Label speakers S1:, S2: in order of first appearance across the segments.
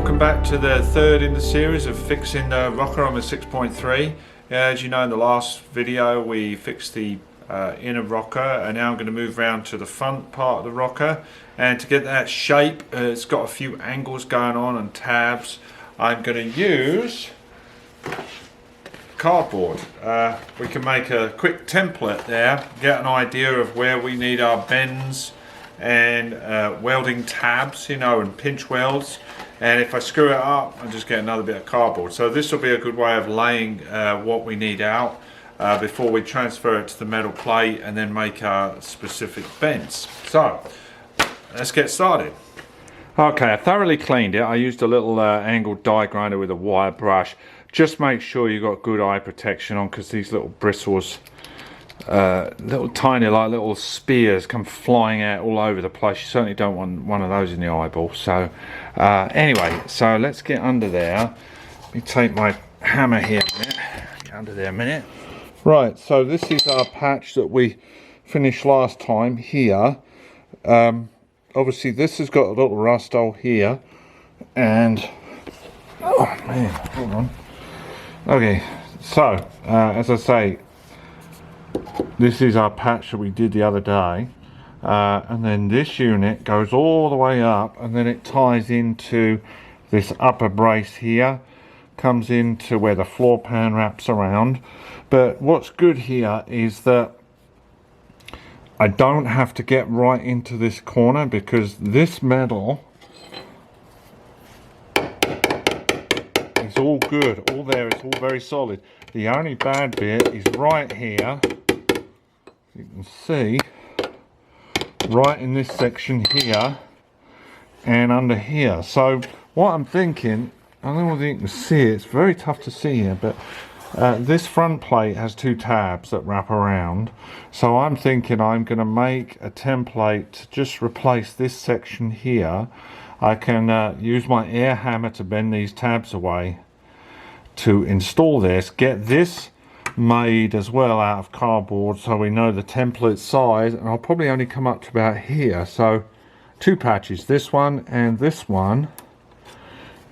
S1: welcome back to the third in the series of fixing the rocker on the 6.3. As you know, in the last video we fixed the inner rocker, and now I'm going to move around to the front part of the rocker, and to get that shape, it's got a few angles going on and tabs. I'm going to use cardboard. We can make a quick template there, get an idea of where we need our bends and welding tabs, you know, and pinch welds. And if I screw it up, I just get another bit of cardboard. So this will be a good way of laying what we need out before we transfer it to the metal plate and then make our specific bends. So let's get started. Okay, I thoroughly cleaned it. I used a little angled die grinder with a wire brush. Just make sure you've got good eye protection on, because these little bristles, little tiny like little spears, come flying out all over the place. You certainly don't want one of those in the eyeball. So anyway, so let's get under there. Let me take my hammer here a minute. Get under there a minute. Right, so this is our patch that we finished last time here. Obviously this has got a little rust hole here, and oh man, hold on. Okay, so as I say, this is our patch that we did the other day, and then this unit goes all the way up, and then it ties into this upper brace here, comes into where the floor pan wraps around. But what's good here is that I don't have to get right into this corner, because this metal is all good, all there, it's all very solid. The only bad bit is right here. You can see right in this section here and under here. So what I'm thinking, I don't know whether you can see it, it's very tough to see here, but this front plate has two tabs that wrap around. So I'm thinking I'm going to make a template to just replace this section here. I can use my air hammer to bend these tabs away to install this, get this made as well out of cardboard so we know the template size, and I'll probably only come up to about here. So two patches, this one and this one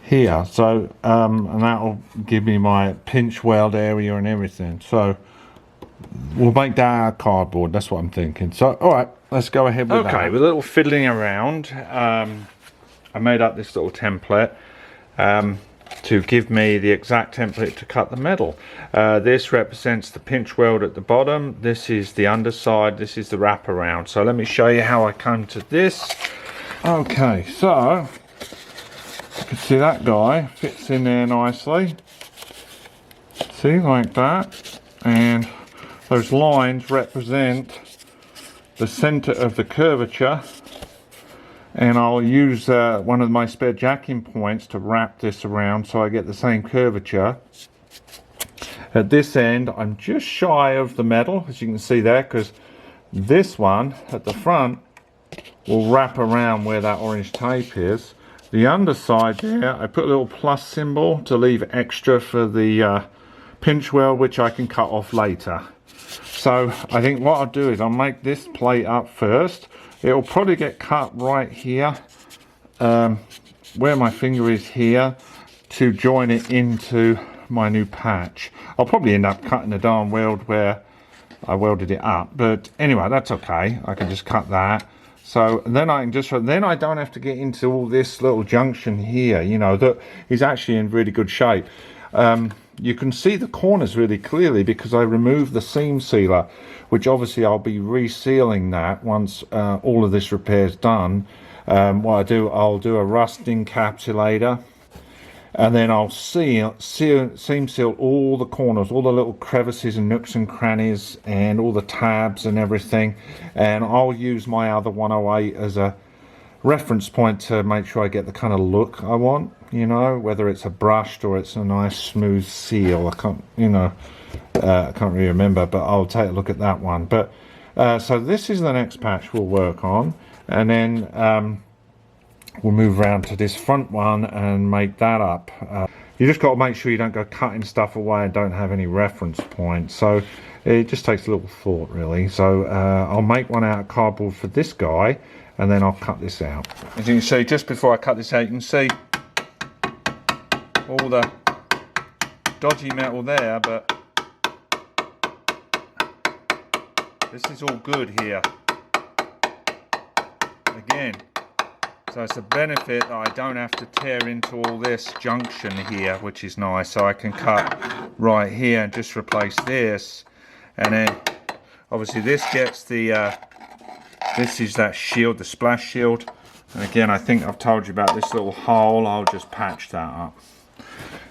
S1: here. So and that'll give me my pinch weld area and everything. So we'll make that out of cardboard, that's what I'm thinking. So all right, let's go ahead with that. Okay, with a little fiddling around, I made up this little template to give me the exact template to cut the metal. This represents the pinch weld at the bottom, this is the underside, this is the wraparound. So let me show you how I come to this. Okay, so you can see that guy fits in there nicely. See, like that. And those lines represent the center of the curvature. And I'll use one of my spare jacking points to wrap this around so I get the same curvature. At this end, I'm just shy of the metal, as you can see there, because this one at the front will wrap around where that orange tape is. The underside there, I put a little plus symbol to leave extra for the pinch weld, which I can cut off later. So I think what I'll do is I'll make this plate up first. It'll probably get cut right here, where my finger is here, to join it into my new patch. I'll probably end up cutting the darn weld where I welded it up, but anyway, that's okay. I can just cut that. So then I can just, then I don't have to get into all this little junction here, you know, that is actually in really good shape. You can see the corners really clearly because I removed the seam sealer, which obviously I'll be resealing that once all of this repair is done. What I do, I'll do a rust encapsulator, and then I'll seam seal all the corners, all the little crevices and nooks and crannies, and all the tabs and everything. And I'll use my other 108 as a reference point to make sure I get the kind of look I want, you know, whether it's a brushed or it's a nice smooth seal. I can't, you know, I can't really remember, but I'll take a look at that one. But so this is the next patch we'll work on, and then we'll move around to this front one and make that up. You just got to make sure you don't go cutting stuff away and don't have any reference points. So it just takes a little thought, really. So I'll make one out of cardboard for this guy, and then I'll cut this out. As you can see, just before I cut this out, you can see all the dodgy metal there, but this is all good here. Again, so it's a benefit that I don't have to tear into all this junction here, which is nice. So I can cut right here and just replace this, and then obviously this gets the this is that shield, the splash shield. And again, I think I've told you about this little hole. I'll just patch that up.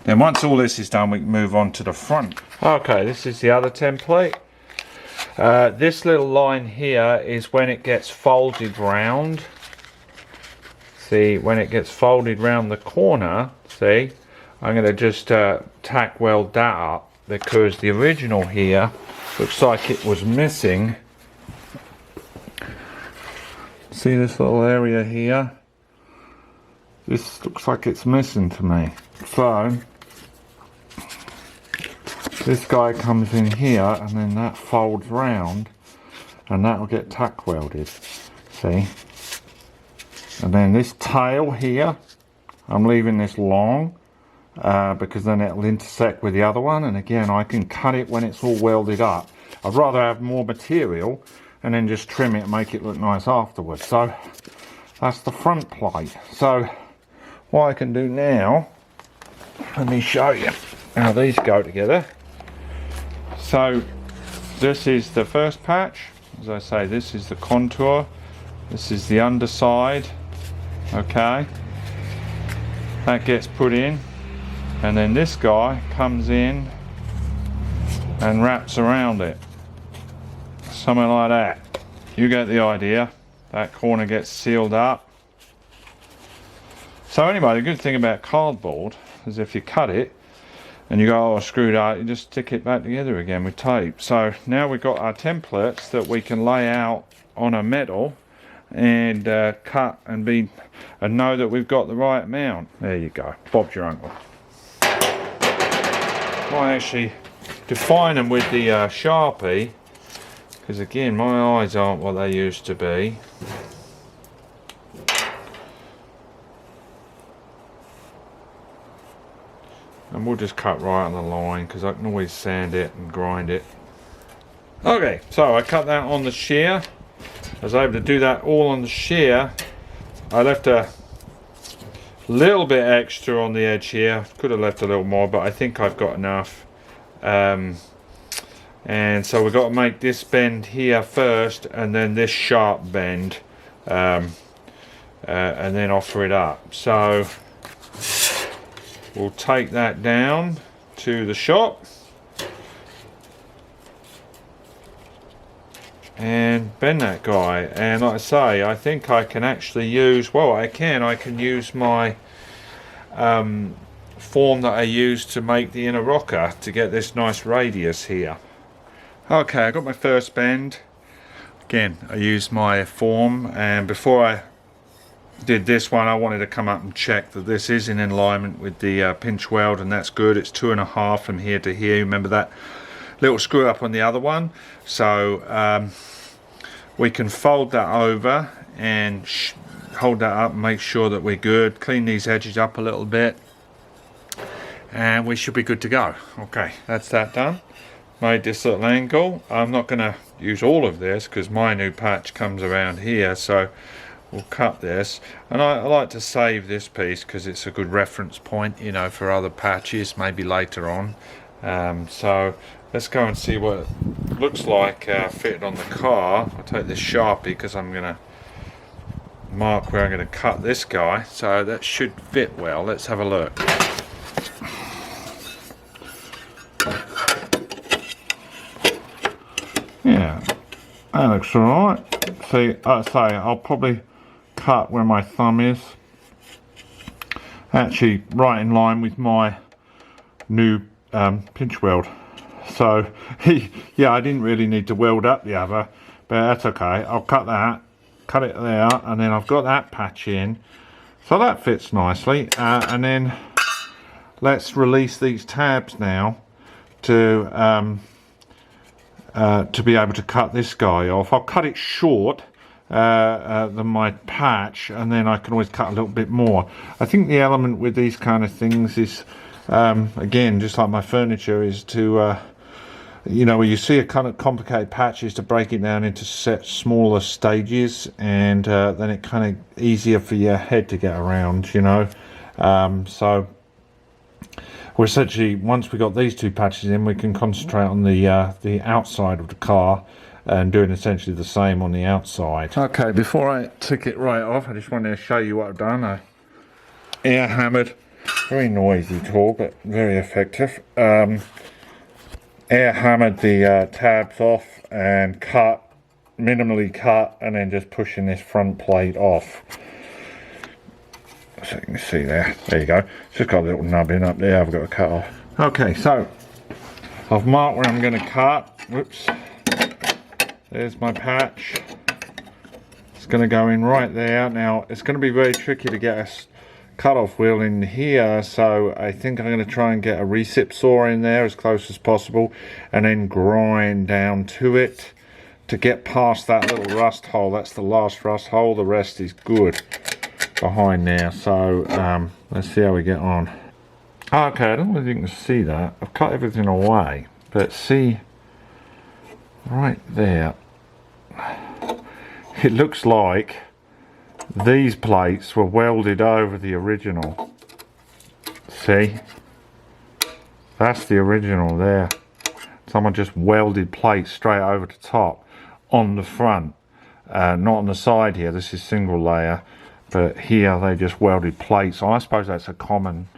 S1: Then once all this is done, we can move on to the front. Okay, this is the other template. This little line here is when it gets folded round. See, when it gets folded round the corner, see, I'm going to just tack weld that up, because the original here looks like it was missing. See this little area here? This looks like it's missing to me. So this guy comes in here, and then that folds round, and that will get tack welded. See? And then this tail here, I'm leaving this long, because then it'll intersect with the other one, and again I can cut it when it's all welded up. I'd rather have more material and then just trim it and make it look nice afterwards. So that's the front plate. So what I can do now, let me show you how these go together. So this is the first patch. As I say, this is the contour, this is the underside. Okay, that gets put in, and then this guy comes in and wraps around it, something like that. You get the idea. That corner gets sealed up. So anyway, the good thing about cardboard is if you cut it and you go, oh, screwed up, you just stick it back together again with tape. So now we've got our templates that we can lay out on a metal and cut and know that we've got the right amount. There you go, Bob's your uncle. I actually define them with the Sharpie, because again my eyes aren't what they used to be. And we'll just cut right on the line, because I can always sand it and grind it. Okay, so I cut that on the shear. I was able to do that all on the shear. I left a little bit extra on the edge here. Could have left a little more, but I think I've got enough. And so we've got to make this bend here first, and then this sharp bend, and then offer it up. So we'll take that down to the shop and bend that guy. And like I say, I think I can actually use, well, I can use my form that I used to make the inner rocker to get this nice radius here. Okay, I got my first bend. Again, I used my form, and before I did this one, I wanted to come up and check that this is in alignment with the pinch weld, and that's good. It's 2.5 from here to here. Remember that little screw up on the other one? So we can fold that over and hold that up and make sure that we're good. Clean these edges up a little bit, and we should be good to go. Okay, that's that done. Made this little angle. I'm not going to use all of this because my new patch comes around here, so we'll cut this. And I like to save this piece because it's a good reference point, you know, for other patches maybe later on. So let's go and see what it looks like fitted on the car. I'll take this Sharpie because I'm going to mark where I'm going to cut this guy, so that should fit well. Let's have a look. Yeah, that looks alright. See, I'll probably cut where my thumb is. Actually, right in line with my new pinch weld. So, yeah, I didn't really need to weld up the other, but that's okay. I'll cut that, cut it there, and then I've got that patch in. So that fits nicely. And then let's release these tabs now to be able to cut this guy off. I'll cut it short than my patch, and then I can always cut a little bit more. I think the element with these kind of things is again, just like my furniture, is to you know, when you see a kind of complicated patch, is to break it down into smaller stages, and then it kind of easier for your head to get around, you know. So we're essentially, once we got these two patches in, we can concentrate on the outside of the car and doing essentially the same on the outside. Okay, before I took it right off, I just wanted to show you what I've done. I air hammered, very noisy tool, but very effective. Air hammered the tabs off and minimally cut, and then just pushing this front plate off. So you can see there you go, it's just got a little nubbin up there I've got to cut off. Okay, so I've marked where I'm going to cut. Whoops, there's my patch. It's going to go in right there. Now it's going to be very tricky to get a cut-off wheel in here, so I think I'm going to try and get a recip saw in there as close as possible, and then grind down to it to get past that little rust hole. That's the last rust hole, the rest is good behind there. So let's see how we get on. Okay, I don't know if you can see that. I've cut everything away, but see right there, it looks like these plates were welded over the original. See, that's the original there. Someone just welded plates straight over the top on the front, not on the side here. This is single layer, but here they just welded plates. So I suppose that's a common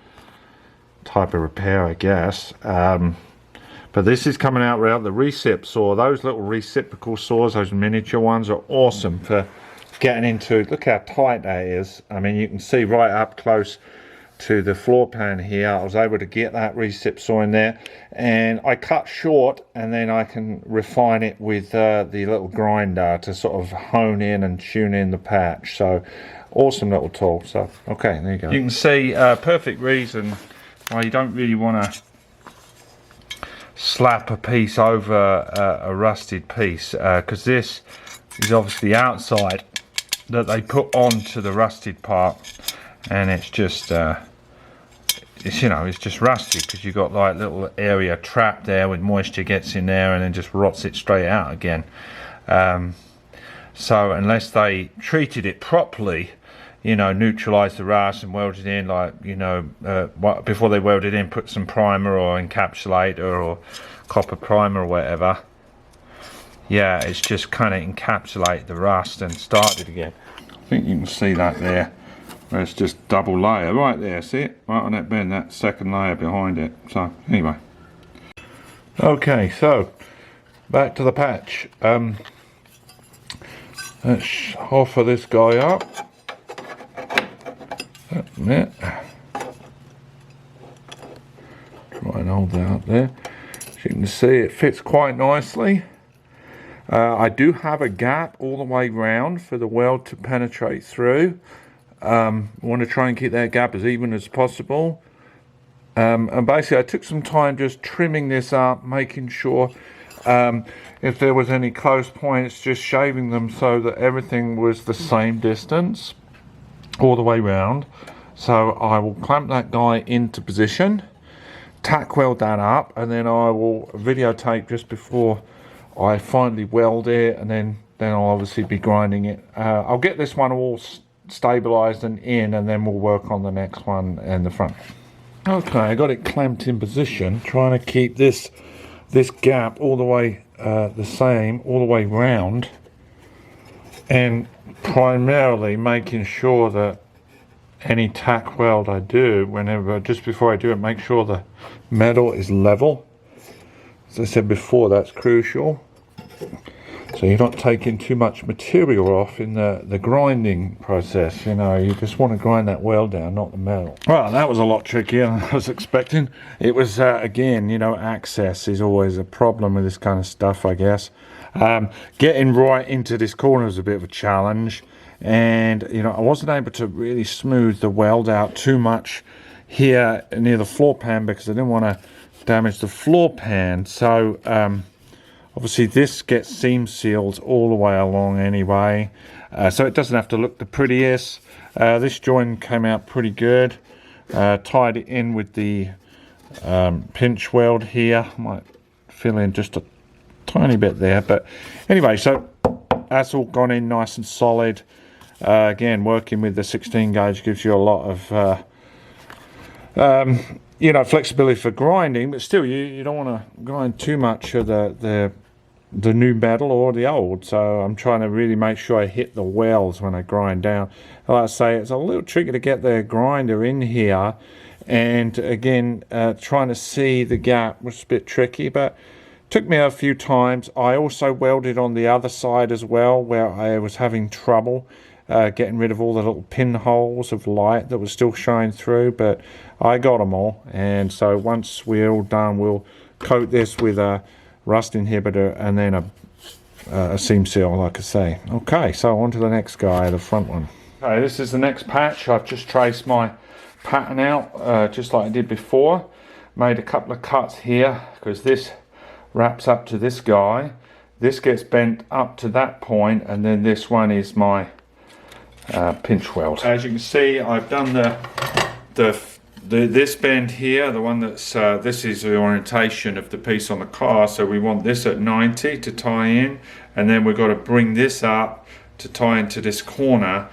S1: type of repair, I guess. But this is coming out without the recip saw. Those little reciprocal saws, those miniature ones, are awesome for getting into. Look how tight that is. I mean, you can see right up close to the floor pan here. I was able to get that recip saw in there, and I cut short, and then I can refine it with the little grinder to sort of hone in and tune in the patch. So awesome little tool. So okay, there you go. You can see perfect reason why you don't really want to slap a piece over a rusted piece, because this is obviously the outside that they put onto the rusted part, and it's just it's, you know, it's just rusted because you've got like little area trapped there with moisture gets in there and then just rots it straight out again. So unless they treated it properly, you know, neutralize the rust and weld it in, like, you know, before they weld it in, put some primer or encapsulator or copper primer or whatever. Yeah, it's just kind of encapsulate the rust and start it again. I think you can see that there. It's just double layer right there. See it? Right on that bend, that second layer behind it. So anyway. Okay, so back to the patch. Let's offer this guy up. Try and hold that up there. As you can see, it fits quite nicely. I do have a gap all the way round for the weld to penetrate through. I want to try and keep that gap as even as possible. And basically I took some time just trimming this up, making sure if there was any close points, just shaving them so that everything was the same distance all the way round. So I will clamp that guy into position, tack weld that up, and then I will videotape just before I finally weld it, and then I'll obviously be grinding it. I'll get this one all stabilized and in, and then we'll work on the next one in the front. Okay, I got it clamped in position, trying to keep this gap all the way the same all the way round, and primarily making sure that any tack weld I do, just before I do it, make sure the metal is level. As I said before, that's crucial. So you're not taking too much material off in the grinding process. You know, you just want to grind that weld down, not the metal. Well, that was a lot trickier than I was expecting. It was, again, you know, access is always a problem with this kind of stuff, I guess. Getting right into this corner was a bit of a challenge. And, you know, I wasn't able to really smooth the weld out too much here near the floor pan because I didn't want to damage the floor pan. So, obviously this gets seam sealed all the way along anyway, so it doesn't have to look the prettiest. This joint came out pretty good. Tied it in with the pinch weld here. Might fill in just a tiny bit there, but anyway, so that's all gone in nice and solid. Again, working with the 16 gauge gives you a lot of you know, flexibility for grinding, but still you don't want to grind too much of the new metal or the old. So I'm trying to really make sure I hit the wells when I grind down. Like I say, it's a little tricky to get the grinder in here, and again, trying to see the gap was a bit tricky, but took me a few times. I also welded on the other side as well, where I was having trouble getting rid of all the little pinholes of light that was still showing through, but I got them all. And so once we're all done, we'll coat this with a rust inhibitor and then a seam seal, like I say. Okay, so on to the next guy, the front one. Okay, this is the next patch. I've just traced my pattern out just like I did before. Made a couple of cuts here because this wraps up to this guy. This gets bent up to that point, and then this one is my pinch weld. As you can see, I've done this bend here, the one that's this is the orientation of the piece on the car, so we want this at 90 to tie in, and then we've got to bring this up to tie into this corner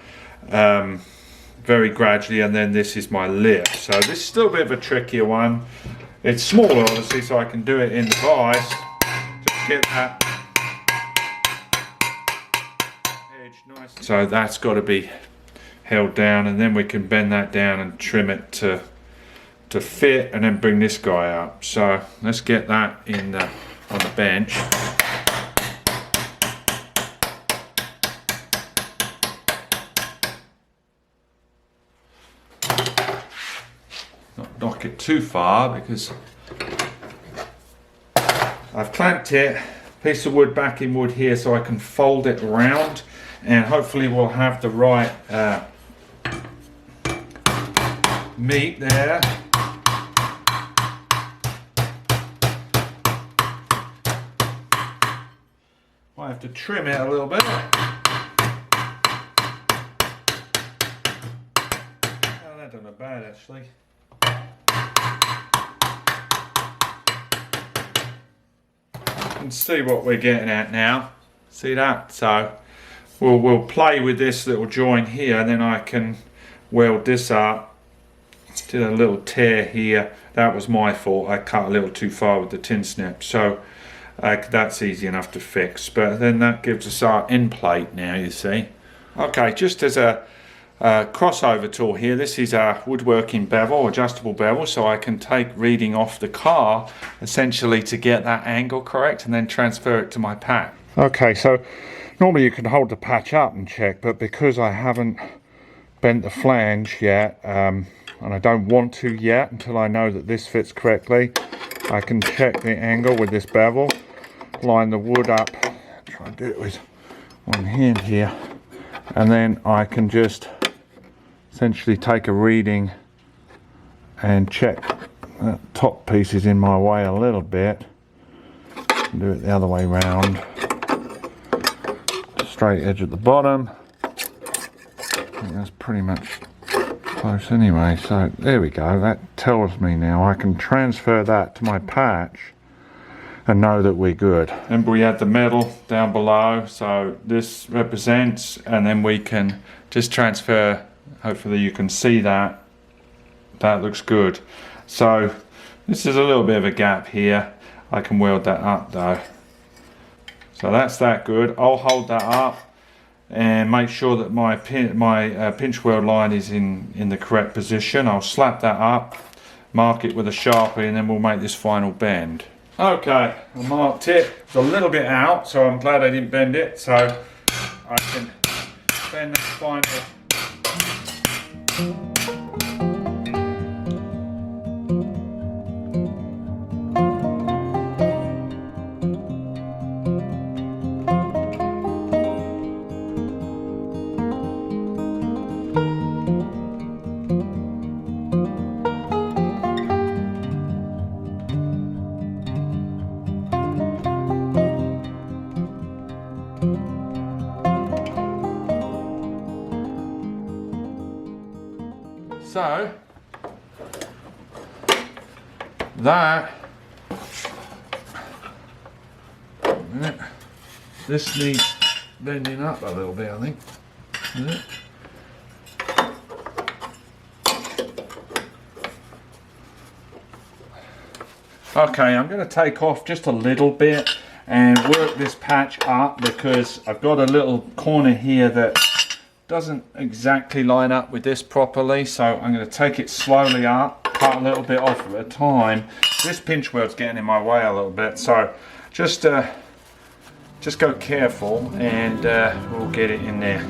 S1: very gradually, and then this is my lip. So this is still a bit of a trickier one. It's smaller obviously, so I can do it in the vise. Just get that edge nice. So that's got to be held down, and then we can bend that down and trim it to fit, and then bring this guy up. So let's get that in on the bench. Not knock it too far, because I've clamped it, piece of wood, backing wood here, so I can fold it around, and hopefully we'll have the right meat there. I have to trim it a little bit. Oh, that doesn't look bad actually. You can see what we're getting at now. See that? So we'll play with this little joint here, and then I can weld this up. Did a little tear here. That was my fault. I cut a little too far with the tin snip. So that's easy enough to fix, but then that gives us our end plate now, you see. Okay, just as a crossover tool here, this is a woodworking bevel, adjustable bevel, so I can take reading off the car essentially to get that angle correct and then transfer it to my patch. Okay, so normally you can hold the patch up and check, but because I haven't bent the flange yet, and I don't want to yet until I know that this fits correctly, I can check the angle with this bevel, line the wood up, try and do it with one hand here, and then I can just essentially take a reading and check. That top piece is in my way a little bit. Do it the other way round. Straight edge at the bottom. I think that's pretty much close anyway, so there we go. That tells me now I can transfer that to my patch and know that we're good. And we had the metal down below, so this represents, and then we can just transfer. Hopefully you can see that. That looks good. So this is a little bit of a gap here. I can weld that up though. So that's that good. I'll hold that up and make sure that my pinch weld line is in the correct position. I'll slap that up, mark it with a Sharpie, and then we'll make this final bend. Okay, I marked it. It's a little bit out, so I'm glad I didn't bend it, so I can bend that final. So that. This needs bending up a little bit, I think. Okay, I'm going to take off just a little bit and work this patch up, because I've got a little corner here that doesn't exactly line up with this properly, so I'm going to take it slowly up, cut a little bit off at a time. This pinch weld's getting in my way a little bit, so just go careful and we'll get it in there.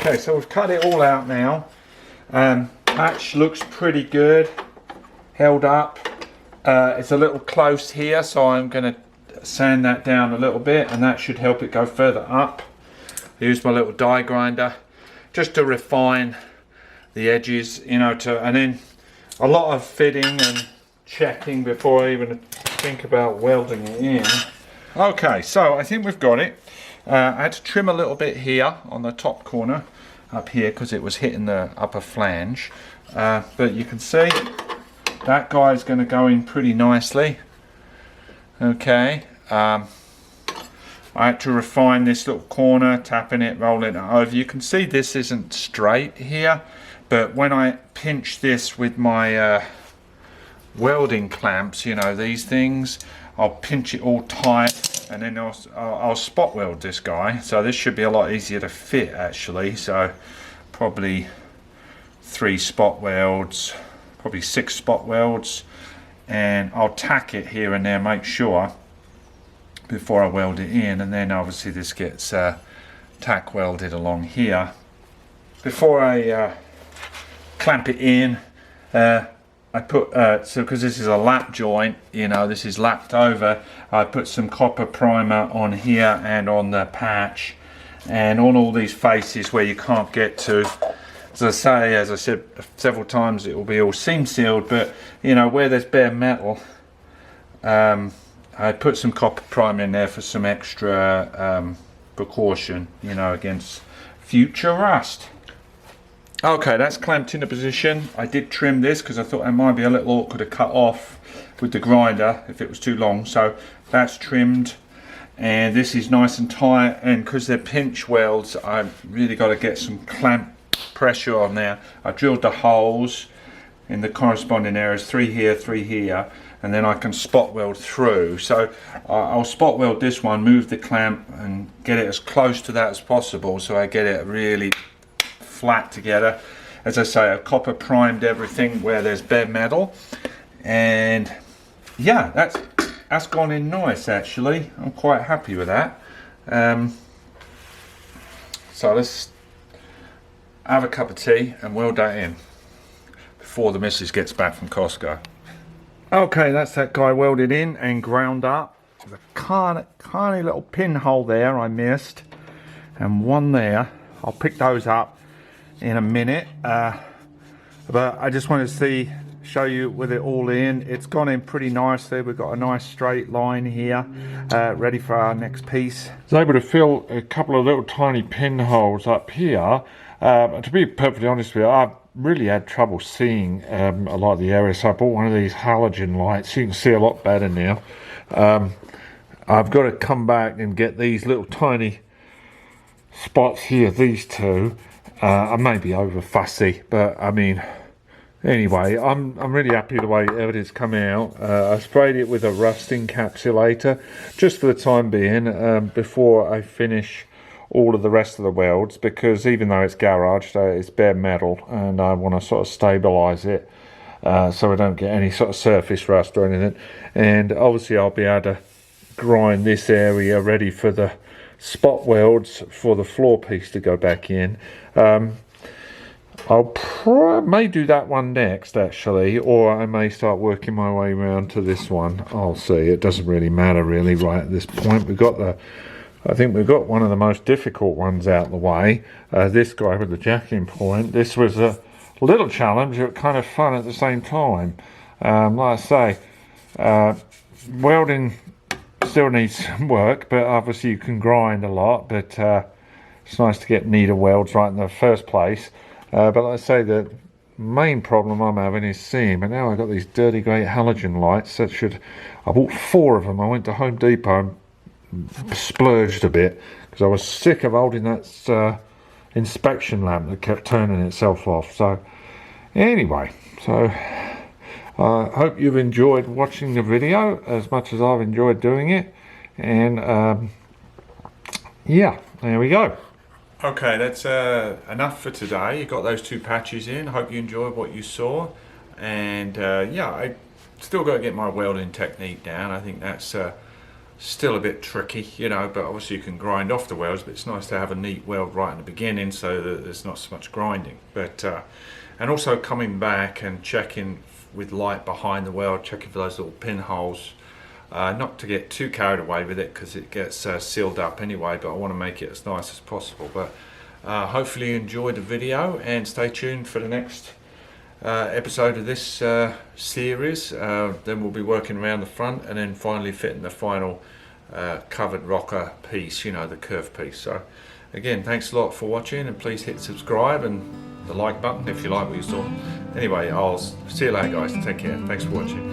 S1: Okay, so we've cut it all out now. Patch looks pretty good, held up. It's a little close here, so I'm going to sand that down a little bit, and that should help it go further up. I used my little die grinder just to refine the edges, you know, and then a lot of fitting and checking before I even think about welding it in. Okay, so I think we've got it. I had to trim a little bit here on the top corner up here because it was hitting the upper flange, but you can see that guy's going to go in pretty nicely. Okay, I had to refine this little corner, tapping it, rolling it over. You can see this isn't straight here, but when I pinch this with my welding clamps, you know, these things, I'll pinch it all tight, and then I'll spot weld this guy. So this should be a lot easier to fit actually. So probably 3 spot welds, probably 6 spot welds, and I'll tack it here and there, make sure before I weld it in, and then obviously this gets tack welded along here. Before I clamp it in, I put, so because this is a lap joint, you know, this is lapped over, I put some copper primer on here and on the patch and on all these faces where you can't get to. As I said several times, it will be all seam sealed, but you know, where there's bare metal, I put some copper primer in there for some extra precaution, you know, against future rust. Okay, that's clamped into position. I did trim this because I thought it might be a little awkward to cut off with the grinder if it was too long. So that's trimmed, and this is nice and tight. And because they're pinch welds, I've really got to get some clamp pressure on there. I drilled the holes in the corresponding areas, 3 here, 3 here, and then I can spot weld through. So I'll spot weld this one, move the clamp and get it as close to that as possible, so I get it really flat together. As I say, I've copper primed everything where there's bare metal, and yeah, that's gone in nice actually. I'm quite happy with that. So let's have a cup of tea and weld that in before the missus gets back from Costco. Okay, that's that guy welded in and ground up. There's a tiny little pinhole there I missed, and one there. I'll pick those up in a minute, but I just wanted to show you with it all in. It's gone in pretty nicely. We've got a nice straight line here, ready for our next piece. I was able to fill a couple of little tiny pinholes up here. To be perfectly honest with you, I've really had trouble seeing a lot of the area, so I bought one of these halogen lights. You can see a lot better now. I've got to come back and get these little tiny spots here, these two. I may be over fussy, but I mean, anyway, I'm really happy the way everything's come out. I sprayed it with a rust encapsulator just for the time being, before I finish all of the rest of the welds, because even though it's garaged, it's bare metal, and I want to sort of stabilize it so I don't get any sort of surface rust or anything. And obviously I'll be able to grind this area ready for the spot welds for the floor piece to go back in. may do that one next actually, or I may start working my way around to this one. I'll see. It doesn't really matter really right at this point. I think we've got one of the most difficult ones out of the way. This guy with the jacking point. This was a little challenge, but kind of fun at the same time. Like I say, welding still needs some work, but obviously you can grind a lot, but it's nice to get neater welds right in the first place. But like I say, the main problem I'm having is seeing, but now I've got these dirty grey halogen lights I bought 4 of them. I went to Home Depot and splurged a bit because I was sick of holding that inspection lamp that kept turning itself off. So anyway, I hope you've enjoyed watching the video as much as I've enjoyed doing it, and yeah, there we go. Okay, that's enough for today. You got those 2 patches in. Hope you enjoyed what you saw, and yeah, I still got to get my welding technique down. I think that's still a bit tricky, you know, but obviously you can grind off the welds, but it's nice to have a neat weld right in the beginning so that there's not so much grinding. But and also coming back and checking with light behind the weld, checking for those little pinholes. Not to get too carried away with it because it gets sealed up anyway, but I want to make it as nice as possible. But hopefully you enjoyed the video, and stay tuned for the next episode of this series. Then we'll be working around the front and then finally fitting the final covered rocker piece, you know, the curved piece. So again, thanks a lot for watching, and please hit subscribe and the like button if you like what you saw. Anyway, I'll see you later guys. Take care. Thanks for watching.